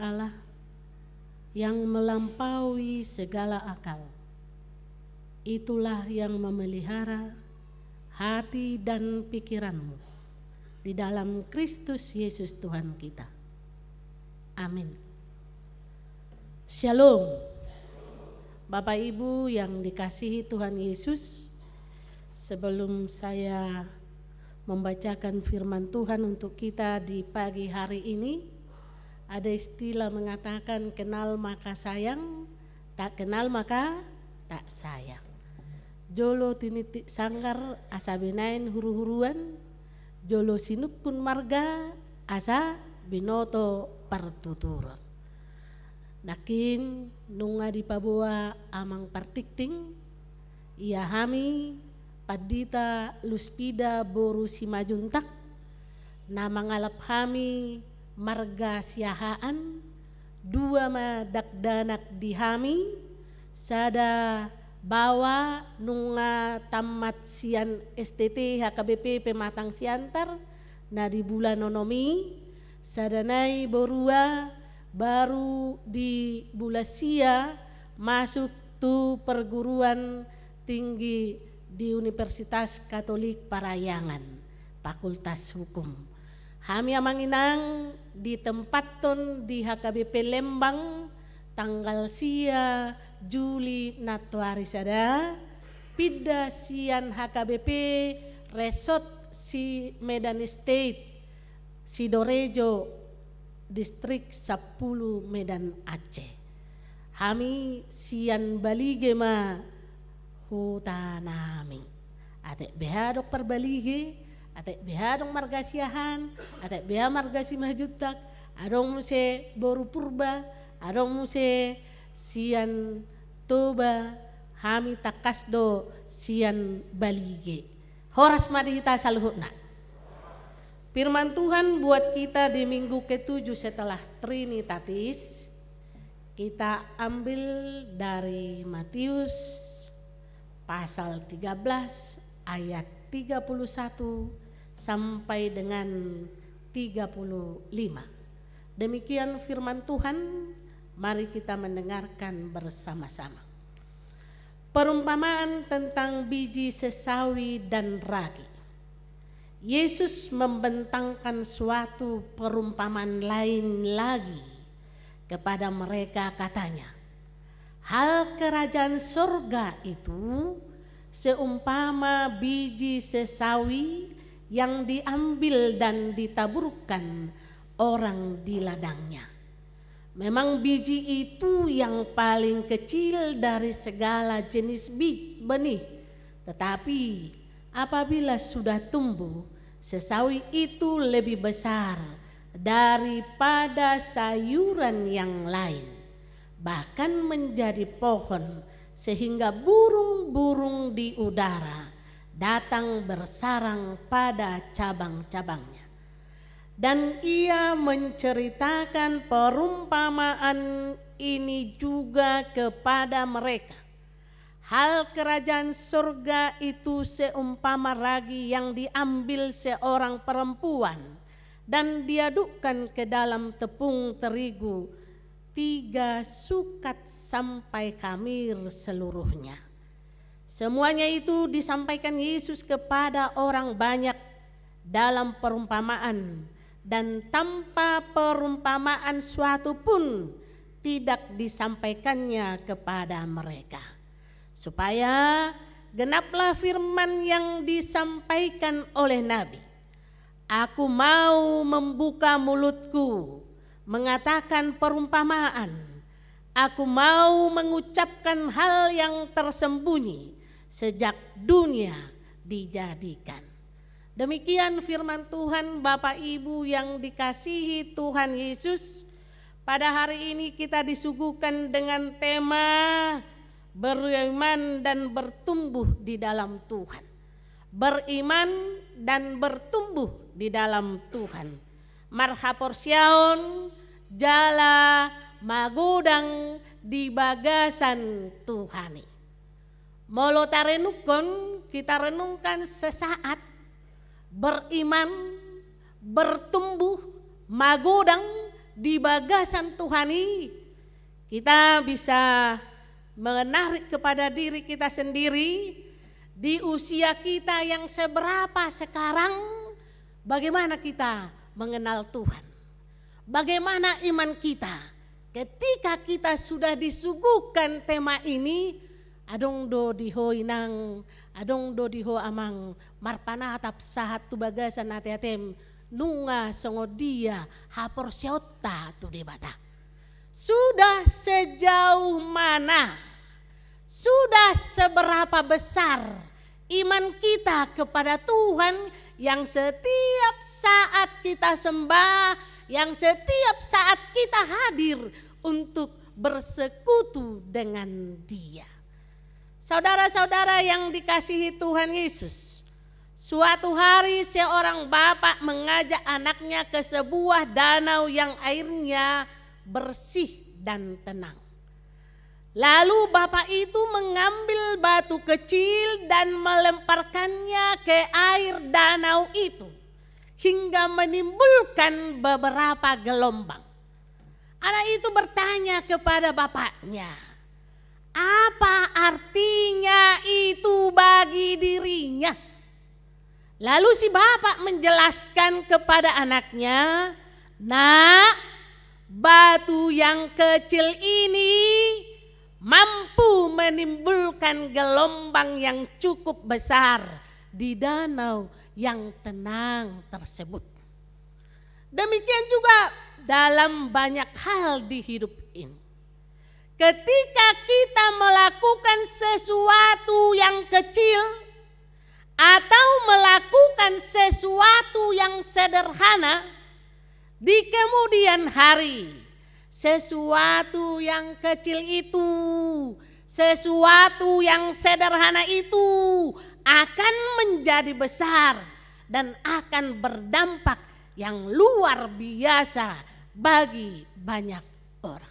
Allah yang melampaui segala akal. Itulah yang memelihara hati dan pikiranmu di dalam Kristus Yesus Tuhan kita. Amin. Shalom. Bapak Ibu yang dikasihi Tuhan Yesus, sebelum saya membacakan firman Tuhan untuk kita di pagi hari ini, ada istilah mengatakan kenal maka sayang, tak kenal maka tak sayang. Jolo tinitik sanggar asa binain huru-huruan, jolo sinukun marga asa binoto pertuturan. Nakin nunga di paboa amang partikting, ia hami padita luspida boru simajuntak, na mangalap hami marga siahaan, dua madakdanak dihami, sada bawa nunga tamat sian STT HKBP pematang siantar na di bulan nonomi, sadanai borua baru di Bulasia masuk tu perguruan tinggi di Universitas Katolik Parayangan, Fakultas Hukum. Hami amanginang di tempaton di HKBP Lembang tanggal sia Juli natuari sada pida sian HKBP Resort si Medan State Sidorejo distrik 10 Medan Aceh. Hami sian balige ma hutanami atek behadok perbalige, atek behadong margasiahan, atek beha margasi majutak, adong muse boru purba, adong muse sian toba, hami takasdo sian balige. Horas madihita saluhutna. Firman Tuhan buat kita di minggu ke-7 setelah Trinitatis, kita ambil dari Matius pasal 13 ayat 31 sampai dengan 35. Demikian firman Tuhan, mari kita mendengarkan bersama-sama. Perumpamaan tentang biji sesawi dan ragi. Yesus membentangkan suatu perumpamaan lain lagi kepada mereka, katanya, hal kerajaan surga itu seumpama biji sesawi yang diambil dan ditaburkan orang di ladangnya. Memang biji itu yang paling kecil dari segala jenis benih, tetapi apabila sudah tumbuh, sesawi itu lebih besar daripada sayuran yang lain, bahkan menjadi pohon, sehingga burung-burung di udara datang bersarang pada cabang-cabangnya. Dan ia menceritakan perumpamaan ini juga kepada mereka. Hal kerajaan surga itu seumpama ragi yang diambil seorang perempuan dan diadukkan ke dalam tepung terigu 3 sukat sampai kamir seluruhnya. Semuanya itu disampaikan Yesus kepada orang banyak dalam perumpamaan, dan tanpa perumpamaan suatu pun tidak disampaikannya kepada mereka, supaya genaplah firman yang disampaikan oleh Nabi. Aku mau membuka mulutku mengatakan perumpamaan. Aku mau mengucapkan hal yang tersembunyi sejak dunia dijadikan. Demikian firman Tuhan. Bapak Ibu yang dikasihi Tuhan Yesus, pada hari ini kita disuguhkan dengan tema beriman dan bertumbuh di dalam Tuhan. Beriman dan bertumbuh di dalam Tuhan. Marhaporsiaon jala magudang di bagasan Tuhani. Molo tarenukon, kita renungkan sesaat. Beriman, bertumbuh, magudang di bagasan Tuhan ini, kita bisa menarik kepada diri kita sendiri di usia kita yang seberapa sekarang, bagaimana kita mengenal Tuhan. Bagaimana iman kita ketika kita sudah disuguhkan tema ini, adong do diho inang, adong do diho amang marpanatap sahat tu bagasan ate-atem nunga songodia hapor siota tu debata. Sudah sejauh mana, sudah seberapa besar iman kita kepada Tuhan yang setiap saat kita sembah, yang setiap saat kita hadir untuk bersekutu dengan Dia. Saudara-saudara yang dikasihi Tuhan Yesus, suatu hari seorang bapak mengajak anaknya ke sebuah danau yang airnya bersih dan tenang. Lalu bapak itu mengambil batu kecil dan melemparkannya ke air danau itu hingga menimbulkan beberapa gelombang. Anak itu bertanya kepada bapaknya, apa artinya itu bagi dirinya? Lalu si bapak menjelaskan kepada anaknya, "Nak, batu yang kecil ini mampu menimbulkan gelombang yang cukup besar di danau yang tenang tersebut." Demikian juga dalam banyak hal di hidup ini. Ketika kita melakukan sesuatu yang kecil atau melakukan sesuatu yang sederhana, di kemudian hari sesuatu yang kecil itu, sesuatu yang sederhana itu akan menjadi besar dan akan berdampak yang luar biasa bagi banyak orang.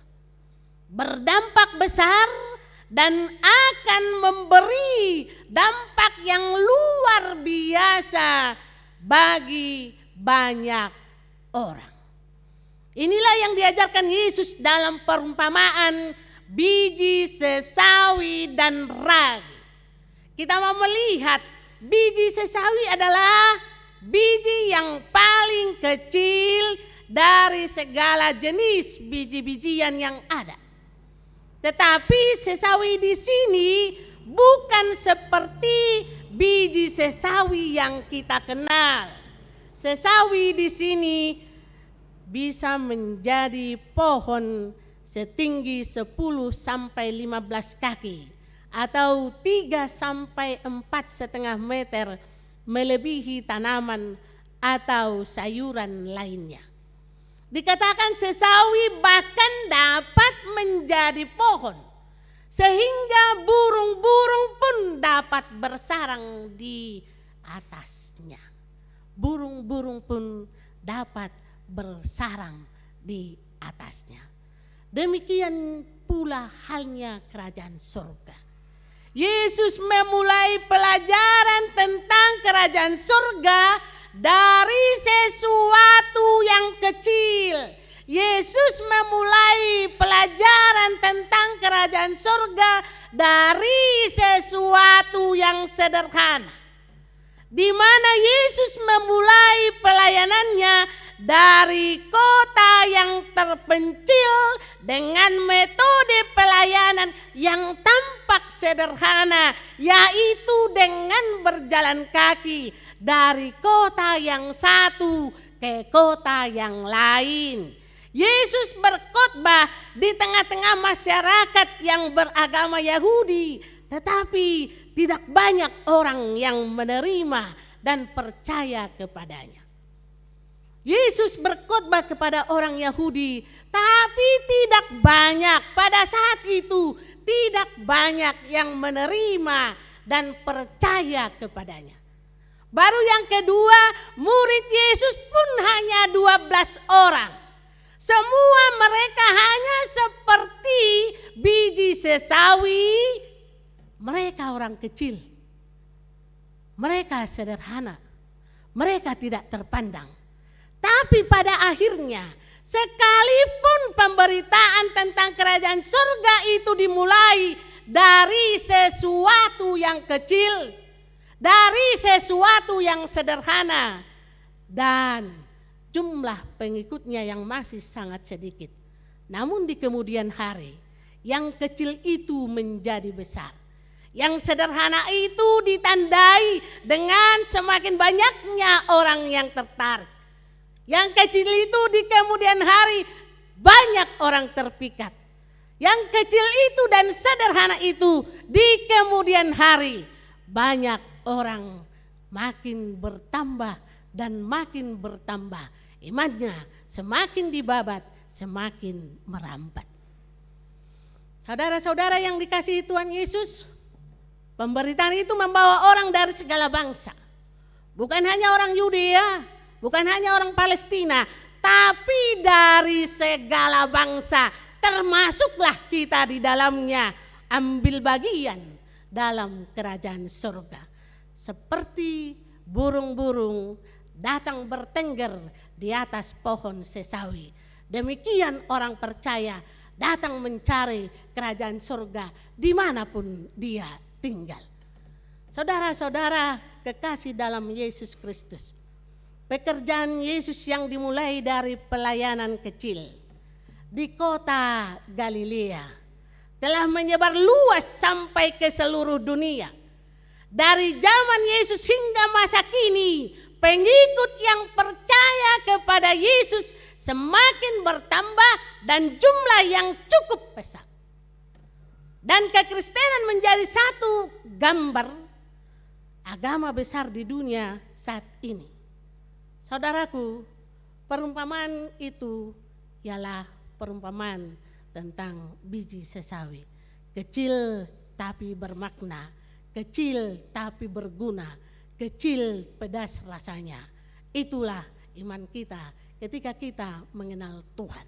Berdampak besar dan akan memberi dampak yang luar biasa bagi banyak orang. Inilah yang diajarkan Yesus dalam perumpamaan biji sesawi dan ragi. Kita mau melihat biji sesawi adalah biji yang paling kecil dari segala jenis biji-bijian yang ada. Tetapi sesawi di sini bukan seperti biji sesawi yang kita kenal. Sesawi di sini bisa menjadi pohon setinggi 10 sampai 15 kaki atau 3 sampai 4,5 meter, melebihi tanaman atau sayuran lainnya. Dikatakan sesawi bahkan dapat menjadi pohon sehingga burung-burung pun dapat bersarang di atasnya. Burung-burung pun dapat bersarang di atasnya. Demikian pula halnya kerajaan surga. Yesus memulai pelajaran tentang kerajaan surga dari sesuatu yang kecil. Yesus memulai pelajaran tentang kerajaan surga dari sesuatu yang sederhana. Di mana Yesus memulai pelayanannya dari kota yang terpencil dengan metode pelayanan yang tampak sederhana, yaitu dengan berjalan kaki dari kota yang satu ke kota yang lain. Yesus berkhotbah di tengah-tengah masyarakat yang beragama Yahudi, tetapi tidak banyak orang yang menerima dan percaya kepadanya. Yesus berkhotbah kepada orang Yahudi, tapi tidak banyak, pada saat itu tidak banyak yang menerima dan percaya kepadanya. Baru yang kedua, murid Yesus pun hanya 12 orang. Semua mereka hanya seperti biji sesawi. Mereka orang kecil. Mereka sederhana. Mereka tidak terpandang. Tapi pada akhirnya Sekalipun pemberitaan tentang kerajaan surga itu dimulai dari sesuatu yang kecil, dari sesuatu yang sederhana, dan jumlah pengikutnya yang masih sangat sedikit. Namun di kemudian hari, yang kecil itu menjadi besar. Yang sederhana itu ditandai dengan semakin banyaknya orang yang tertarik. Yang kecil itu di kemudian hari banyak orang terpikat. Yang kecil itu dan sederhana itu di kemudian hari banyak orang makin bertambah dan makin bertambah. Imannya semakin dibabat, semakin merambat. Saudara-saudara yang dikasihi Tuhan Yesus, pemberitaan itu membawa orang dari segala bangsa. Bukan hanya orang Yudea, bukan hanya orang Palestina, tapi dari segala bangsa, termasuklah kita di dalamnya, ambil bagian dalam kerajaan surga. Seperti burung-burung datang bertengger di atas pohon sesawi, demikian orang percaya datang mencari kerajaan surga dimanapun dia tinggal. Saudara-saudara kekasih dalam Yesus Kristus, pekerjaan Yesus yang dimulai dari pelayanan kecil di kota Galilea telah menyebar luas sampai ke seluruh dunia. Dari zaman Yesus hingga masa kini, pengikut yang percaya kepada Yesus semakin bertambah dan jumlah yang cukup besar. Dan kekristenan menjadi satu gambar agama besar di dunia saat ini. Saudaraku, perumpamaan itu ialah perumpamaan tentang biji sesawi. Kecil tapi bermakna, kecil tapi berguna, kecil pedas rasanya. Itulah iman kita ketika kita mengenal Tuhan.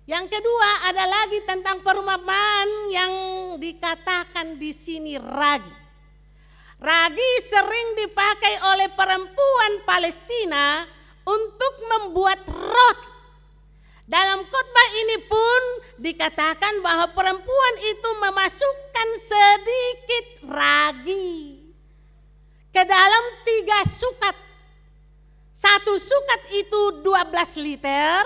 Yang kedua ada lagi tentang perumpamaan yang dikatakan di sini ragi. Ragi sering dipakai oleh perempuan Palestina untuk membuat roti. Dalam khotbah ini pun dikatakan bahwa perempuan itu memasukkan sedikit ragi ke dalam 3 sukat. 1 sukat itu 12 liter,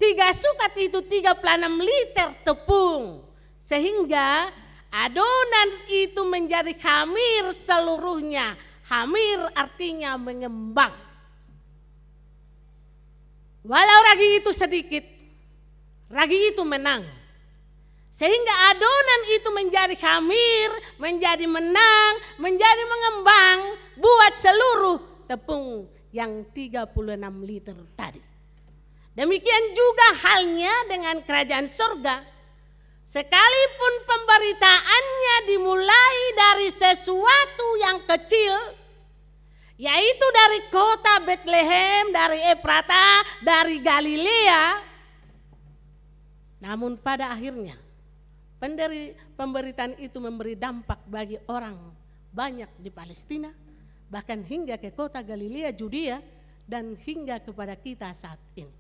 3 sukat itu 36 liter tepung. Sehingga adonan itu menjadi khamir seluruhnya. Khamir artinya mengembang. Walau ragi itu sedikit, ragi itu menang. Sehingga adonan itu menjadi khamir, menjadi menang, menjadi mengembang buat seluruh tepung yang 36 liter tadi. Demikian juga halnya dengan kerajaan surga. Sekalipun pemberitaannya dimulai dari sesuatu yang kecil, yaitu dari kota Bethlehem, dari Efrata, dari Galilea. Namun pada akhirnya pemberitaan itu memberi dampak bagi orang banyak di Palestina, bahkan hingga ke kota Galilea, Judea, dan hingga kepada kita saat ini.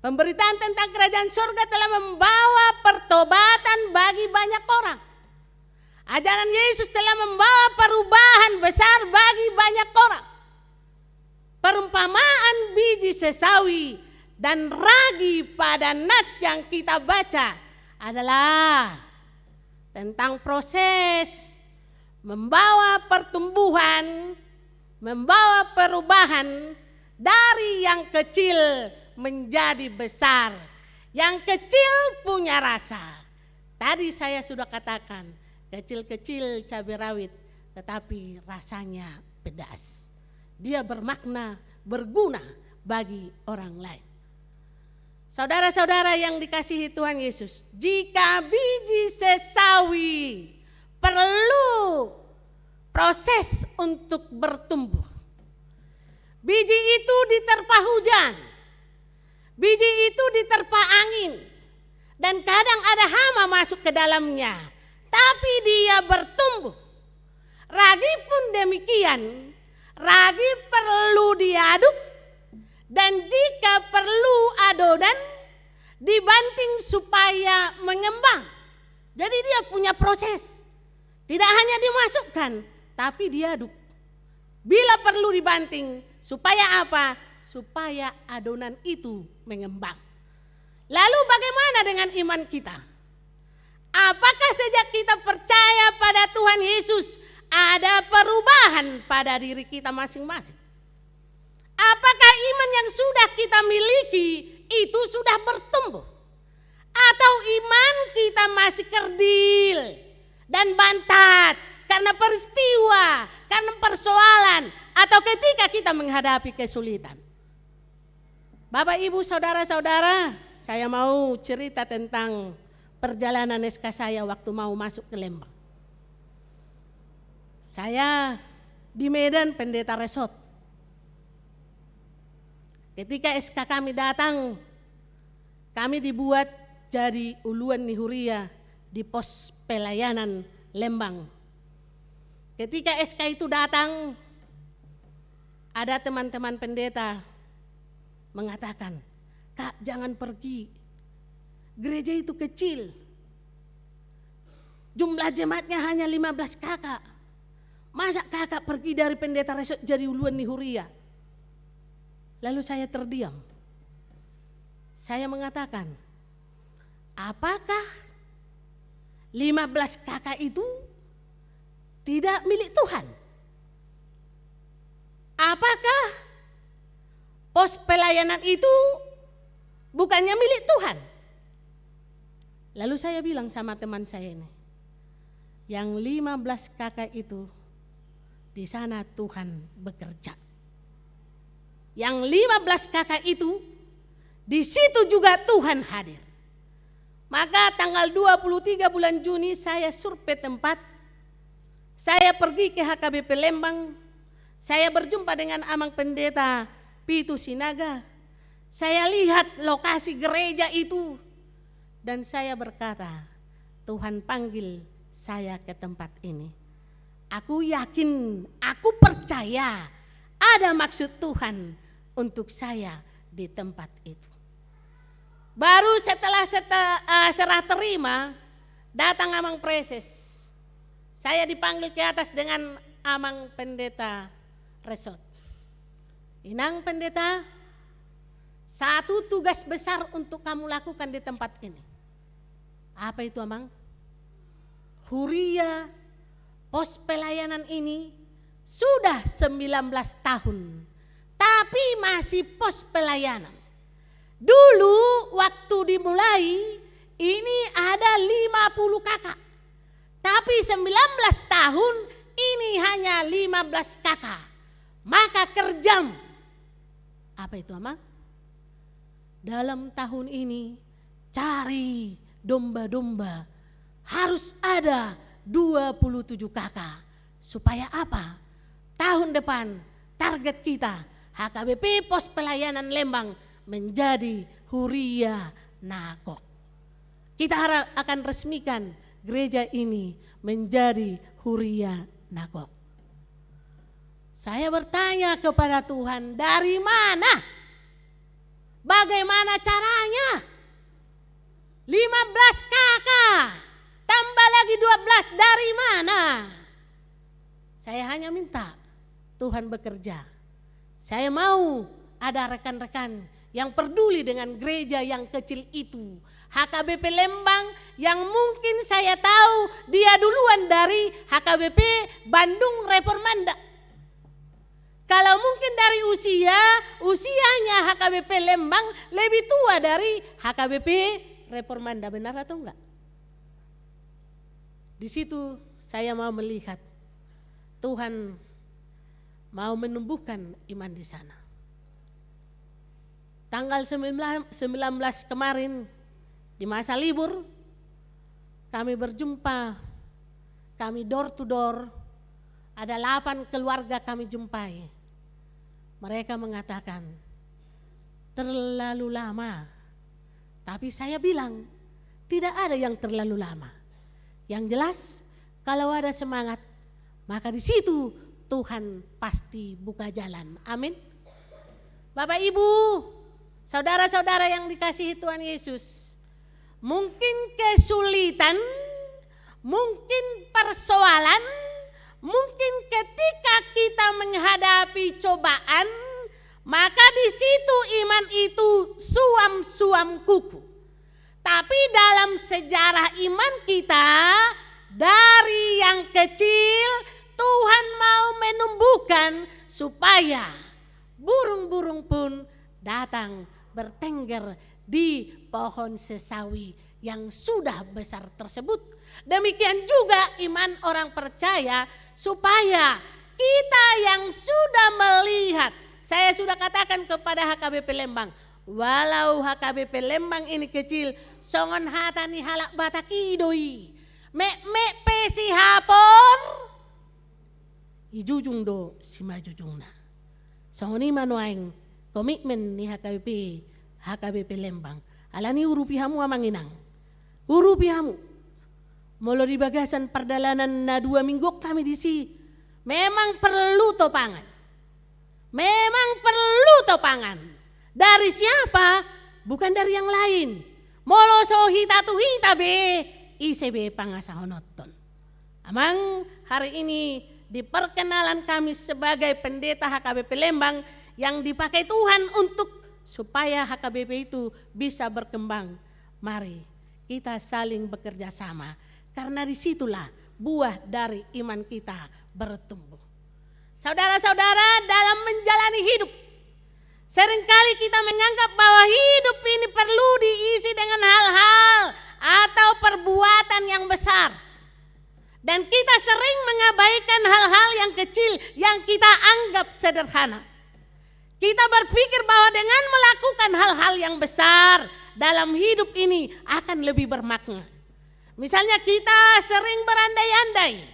Pemberitaan tentang kerajaan surga telah membawa pertobatan bagi banyak orang. Ajaran Yesus telah membawa perubahan besar bagi banyak orang. Perumpamaan biji sesawi dan ragi pada nats yang kita baca adalah tentang proses membawa pertumbuhan, membawa perubahan dari yang kecil menjadi besar. Yang kecil punya rasa. Tadi saya sudah katakan, kecil-kecil cabai rawit tetapi rasanya pedas. Dia bermakna, berguna bagi orang lain. Saudara-saudara yang dikasihi Tuhan Yesus, jika biji sesawi perlu proses untuk bertumbuh. Biji itu diterpa hujan, biji itu diterpa angin, dan kadang ada hama masuk ke dalamnya, tapi dia bertumbuh. Ragi pun demikian, ragi perlu diaduk, Dan jika perlu adonan dibanting supaya mengembang. Jadi dia punya proses. Tidak hanya dimasukkan, tapi diaduk. Bila perlu dibanting, supaya apa? Supaya adonan itu mengembang. Lalu bagaimana dengan iman kita? Apakah sejak kita percaya pada Tuhan Yesus ada perubahan pada diri kita masing-masing? Apakah iman yang sudah kita miliki itu sudah bertumbuh? Atau iman kita masih kerdil dan bantat karena peristiwa, karena persoalan, atau ketika kita menghadapi kesulitan? Bapak, Ibu, saudara-saudara, saya mau cerita tentang perjalanan SK saya waktu mau masuk ke Lembang. Saya di Medan pendeta resort. Ketika SK kami datang, kami dibuat jadi uluan Nihuria di pos pelayanan Lembang. Ketika SK itu datang, ada teman-teman pendeta mengatakan, "Kak, jangan pergi. Gereja itu kecil. Jumlah jemaatnya hanya 15 kakak. Masa kakak pergi dari pendeta resort jadi uluan Nihuria?" Lalu saya terdiam. Saya mengatakan, apakah 15 kakak itu tidak milik Tuhan? Apakah pos pelayanan itu bukannya milik Tuhan? Lalu saya bilang sama teman saya ini, yang 15 kakak itu di sana Tuhan bekerja. Yang 15 kakak itu di situ juga Tuhan hadir. Maka tanggal 23 bulan Juni saya survei tempat. Saya pergi ke HKBP Lembang. Saya berjumpa dengan Amang Pendeta Pitu Sinaga. Saya lihat lokasi gereja itu. Dan saya berkata, Tuhan panggil saya ke tempat ini. Aku yakin, aku percaya ada maksud Tuhan untuk saya di tempat itu. Baru setelah serah terima, datang Amang Preses. Saya dipanggil ke atas dengan Amang Pendeta Resort. Inang Pendeta, satu tugas besar untuk kamu lakukan di tempat ini. Apa itu, Amang? Huria pos pelayanan ini sudah 19 tahun, tapi masih pos pelayanan. Dulu waktu dimulai ini ada 50 kakak. Tapi 19 tahun ini hanya 15 kakak. Maka kerjam. Apa itu, Amang? Dalam tahun ini cari domba-domba. Harus ada 27 kakak. Supaya apa? Tahun depan target kita HKBP Pos Pelayanan Lembang menjadi Huria Nagok. Kita akan resmikan gereja ini menjadi Huria Nagok. Saya bertanya kepada Tuhan, dari mana? Bagaimana caranya? 15 kakak, tambah lagi 12, dari mana? Saya hanya minta Tuhan bekerja. Saya mau ada rekan-rekan yang peduli dengan gereja yang kecil itu. HKBP Lembang yang mungkin saya tahu dia duluan dari HKBP Bandung Reformanda. Kalau mungkin dari usianya HKBP Lembang lebih tua dari HKBP Reformanda, benar atau enggak? Di situ saya mau melihat Tuhan mau menumbuhkan iman di sana. Tanggal 19 kemarin di masa libur kami berjumpa, kami door to door, ada 8 keluarga kami jumpai. Mereka mengatakan terlalu lama, tapi saya bilang tidak ada yang terlalu lama. Yang jelas kalau ada semangat maka di situ Tuhan pasti buka jalan. Amin. Bapak Ibu, saudara-saudara yang dikasihi Tuhan Yesus, mungkin kesulitan, mungkin persoalan, mungkin ketika kita menghadapi cobaan, maka di situ iman itu suam-suam kuku. Tapi dalam sejarah iman kita, dari yang kecil Tuhan mau menumbuhkan supaya burung-burung pun datang bertengger di pohon sesawi yang sudah besar tersebut. Demikian juga iman orang percaya supaya kita yang sudah melihat, saya sudah katakan kepada HKBP Lembang, walau HKBP Lembang ini kecil, songon hatani halak bataki idoi, mek pesi hapor, ijujung do si majujungna. Songoni manuaing komitmen ni HKBP Lembang. Alani urupihamu amanginang. Urupihamu. Molo di bagasan perdalanan na 2 minggu kami di si. Memang perlu topangan. Memang perlu topangan. Dari siapa? Bukan dari yang lain. Molo so hita tu hita be. Isebe pangasahonoton. Amang hari ini di perkenalan kami sebagai pendeta HKBP Lembang yang dipakai Tuhan untuk supaya HKBP itu bisa berkembang. Mari kita saling bekerja sama, karena disitulah buah dari iman kita bertumbuh. Saudara-saudara, dalam menjalani hidup, seringkali kita menganggap bahwa hidup ini perlu diisi dengan hal-hal atau perbuatan yang besar. Dan kita sering mengabaikan hal-hal yang kecil yang kita anggap sederhana. Kita berpikir bahwa dengan melakukan hal-hal yang besar dalam hidup ini akan lebih bermakna. Misalnya kita sering berandai-andai.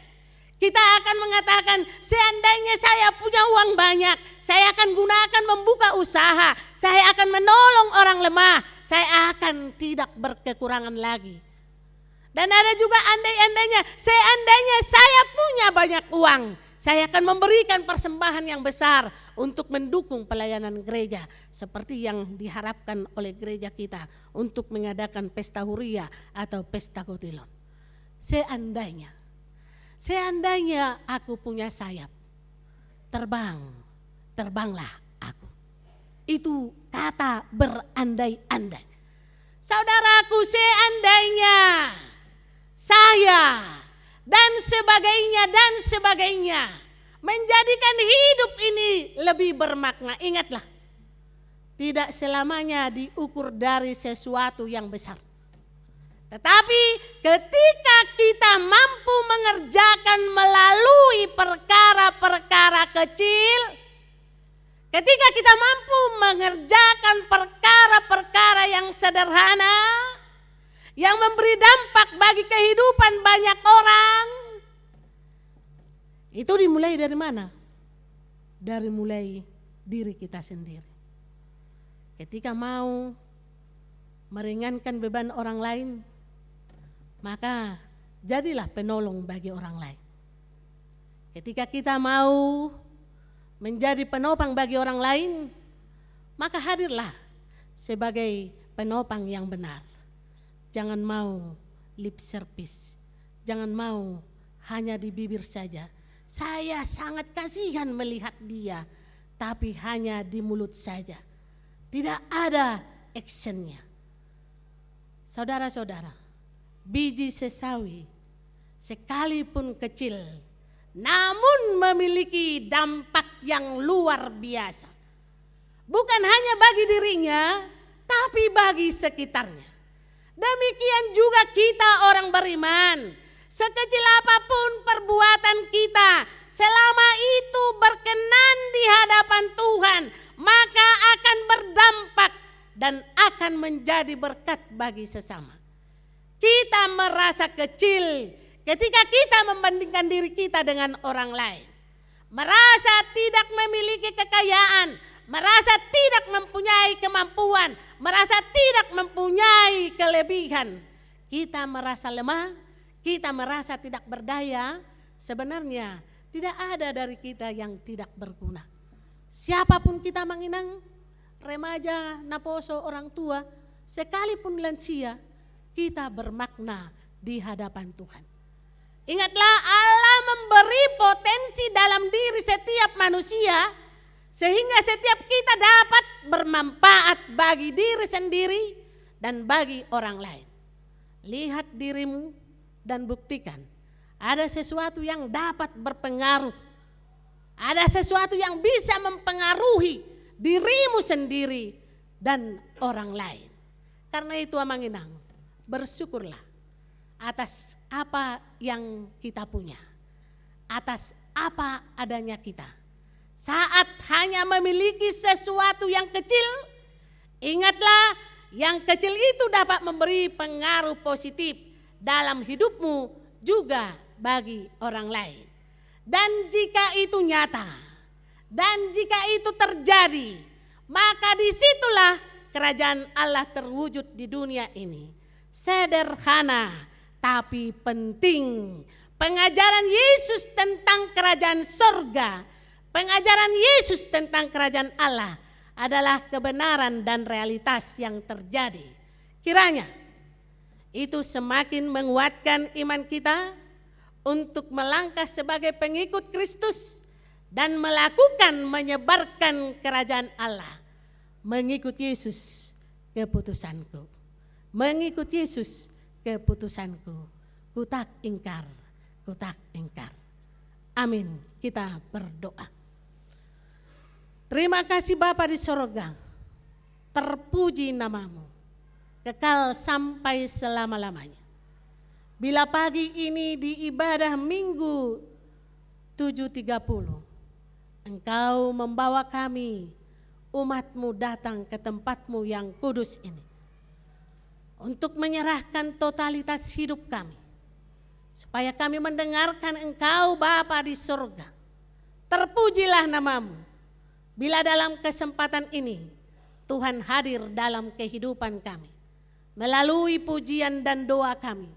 Kita akan mengatakan, seandainya saya punya uang banyak, saya akan gunakan membuka usaha, saya akan menolong orang lemah, saya akan tidak berkekurangan lagi. Dan ada juga andai-andainya, seandainya saya punya banyak uang, saya akan memberikan persembahan yang besar untuk mendukung pelayanan gereja seperti yang diharapkan oleh gereja kita untuk mengadakan pesta huria atau pesta kotilon. Seandainya aku punya sayap, terbanglah aku. Itu kata berandai-andai. Saudaraku, seandainya saya dan sebagainya menjadikan hidup ini lebih bermakna. Ingatlah, tidak selamanya diukur dari sesuatu yang besar. Tetapi ketika kita mampu mengerjakan melalui perkara-perkara kecil, ketika kita mampu mengerjakan perkara-perkara yang sederhana, yang memberi dampak bagi kehidupan banyak orang, itu dimulai dari mana? Dari mulai diri kita sendiri. Ketika mau meringankan beban orang lain, maka jadilah penolong bagi orang lain. Ketika kita mau menjadi penopang bagi orang lain, maka hadirlah sebagai penopang yang benar. Jangan mau lip service, jangan mau hanya di bibir saja. Saya sangat kasihan melihat dia, tapi hanya di mulut saja. Tidak ada actionnya. Saudara-saudara, biji sesawi sekalipun kecil, namun memiliki dampak yang luar biasa. Bukan hanya bagi dirinya, tapi bagi sekitarnya. Demikian juga kita orang beriman. Sekecil apapun perbuatan kita, selama itu berkenan di hadapan Tuhan, maka akan berdampak dan akan menjadi berkat bagi sesama. Kita merasa kecil ketika kita membandingkan diri kita dengan orang lain. Merasa tidak memiliki kekayaan, merasa tidak mempunyai kemampuan, merasa tidak mempunyai kelebihan. Kita merasa lemah, kita merasa tidak berdaya. Sebenarnya tidak ada dari kita yang tidak berguna. Siapapun kita menginang, remaja, naposo, orang tua, sekalipun lansia, kita bermakna di hadapan Tuhan. Ingatlah, Allah memberi potensi dalam diri setiap manusia sehingga setiap kita dapat bermanfaat bagi diri sendiri dan bagi orang lain. Lihat dirimu dan buktikan ada sesuatu yang dapat berpengaruh. Ada sesuatu yang bisa mempengaruhi dirimu sendiri dan orang lain. Karena itu Amanginang, bersyukurlah atas apa yang kita punya, atas apa adanya kita. Saat hanya memiliki sesuatu yang kecil, ingatlah yang kecil itu dapat memberi pengaruh positif dalam hidupmu juga bagi orang lain. Dan jika itu nyata, dan jika itu terjadi, maka disitulah kerajaan Allah terwujud di dunia ini. Sederhana tapi penting. Pengajaran Yesus tentang kerajaan sorga, pengajaran Yesus tentang kerajaan Allah adalah kebenaran dan realitas yang terjadi. Kiranya itu semakin menguatkan iman kita untuk melangkah sebagai pengikut Kristus dan melakukan menyebarkan kerajaan Allah. Mengikut Yesus keputusanku. Mengikut Yesus keputusanku. Kutak ingkar, kutak ingkar. Amin. Kita berdoa. Terima kasih Bapa di sorga. Terpuji namamu. Kekal sampai selama-lamanya. Bila pagi ini di ibadah Minggu 7.30, Engkau membawa kami, umat-Mu datang ke tempat-Mu yang kudus ini. Untuk menyerahkan totalitas hidup kami. Supaya kami mendengarkan Engkau Bapa di surga. Terpujilah namamu. Bila dalam kesempatan ini, Tuhan hadir dalam kehidupan kami. Melalui pujian dan doa kami.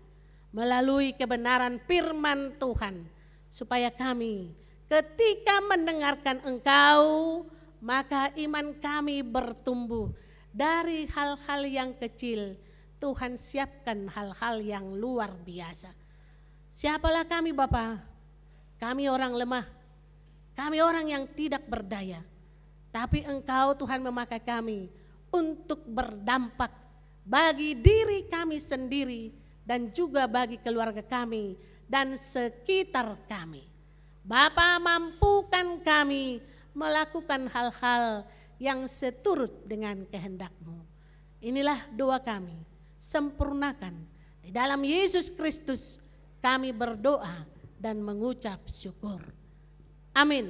Melalui kebenaran firman Tuhan, supaya kami ketika mendengarkan Engkau, maka iman kami bertumbuh dari hal-hal yang kecil. Tuhan siapkan hal-hal yang luar biasa. Siapalah kami Bapa? Kami orang lemah, kami orang yang tidak berdaya, tapi Engkau Tuhan memakai kami untuk berdampak bagi diri kami sendiri dan juga bagi keluarga kami dan sekitar kami. Bapa, mampukan kami melakukan hal-hal yang seturut dengan kehendak-Mu. Inilah doa kami, sempurnakan. Di dalam Yesus Kristus kami berdoa dan mengucap syukur. Amin.